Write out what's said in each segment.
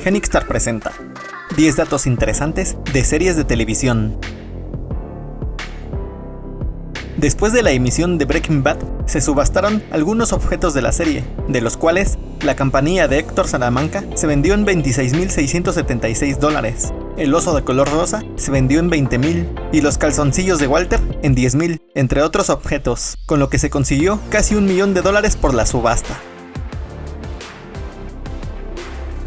Genixtar presenta 10 datos interesantes de series de televisión. Después de la emisión de Breaking Bad, se subastaron algunos objetos de la serie, de los cuales la campanilla de Héctor Salamanca se vendió en $26,676, el oso de color rosa se vendió en $20,000 y los calzoncillos de Walter en $10,000, entre otros objetos, con lo que se consiguió casi $1 millón por la subasta.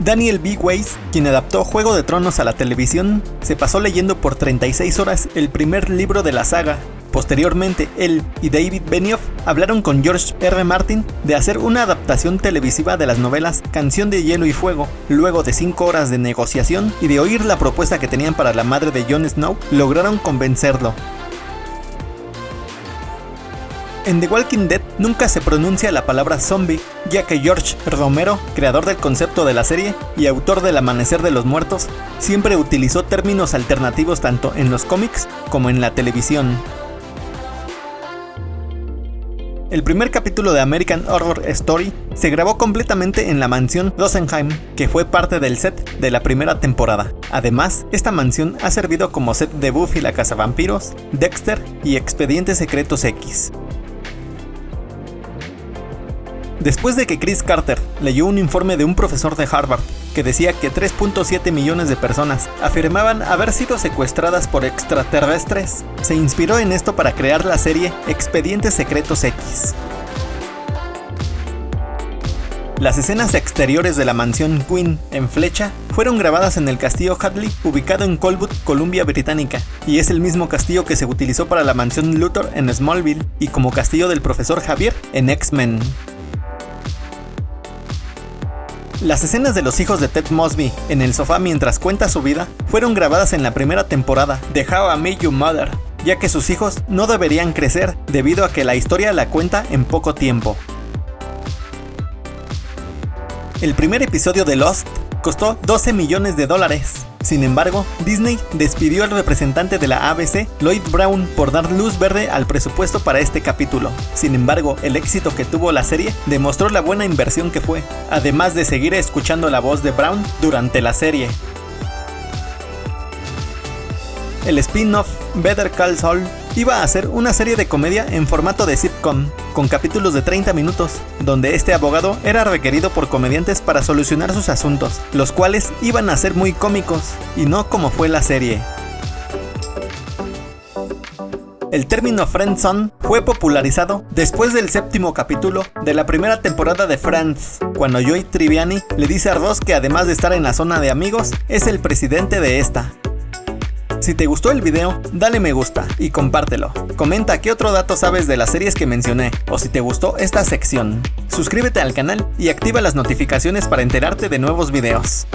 Daniel B. Weiss, quien adaptó Juego de Tronos a la televisión, se pasó leyendo por 36 horas el primer libro de la saga. Posteriormente, él y David Benioff hablaron con George R. Martin de hacer una adaptación televisiva de las novelas Canción de Hielo y Fuego. Luego de 5 horas de negociación y de oír la propuesta que tenían para la madre de Jon Snow, lograron convencerlo. En The Walking Dead nunca se pronuncia la palabra zombie, ya que George Romero, creador del concepto de la serie y autor del Amanecer de los Muertos, siempre utilizó términos alternativos tanto en los cómics como en la televisión. El primer capítulo de American Horror Story se grabó completamente en la mansión Rosenheim, que fue parte del set de la primera temporada. Además, esta mansión ha servido como set de Buffy la Cazavampiros, Dexter y Expedientes Secretos X. Después de que Chris Carter leyó un informe de un profesor de Harvard que decía que 3.7 millones de personas afirmaban haber sido secuestradas por extraterrestres, se inspiró en esto para crear la serie Expedientes Secretos X. Las escenas exteriores de la mansión Queen en Flecha fueron grabadas en el castillo Hadley, ubicado en Colwood, Columbia Británica, y es el mismo castillo que se utilizó para la mansión Luthor en Smallville y como castillo del profesor Xavier en X-Men. Las escenas de los hijos de Ted Mosby en el sofá mientras cuenta su vida fueron grabadas en la primera temporada de How I Met Your Mother, ya que sus hijos no deberían crecer debido a que la historia la cuenta en poco tiempo. El primer episodio de Lost costó $12 millones. Sin embargo, Disney despidió al representante de la ABC, Lloyd Brown, por dar luz verde al presupuesto para este capítulo. Sin embargo, el éxito que tuvo la serie demostró la buena inversión que fue, además de seguir escuchando la voz de Brown durante la serie. El spin-off Better Call Saul iba a ser una serie de comedia en formato de sitcom, con capítulos de 30 minutos, donde este abogado era requerido por comediantes para solucionar sus asuntos, los cuales iban a ser muy cómicos, y no como fue la serie. El término friendzone fue popularizado después del 7º capítulo de la primera temporada de Friends, cuando Joey Tribbiani le dice a Ross que además de estar en la zona de amigos, es el presidente de esta. Si te gustó el video, dale me gusta y compártelo. Comenta qué otro dato sabes de las series que mencioné, o si te gustó esta sección. Suscríbete al canal y activa las notificaciones para enterarte de nuevos videos.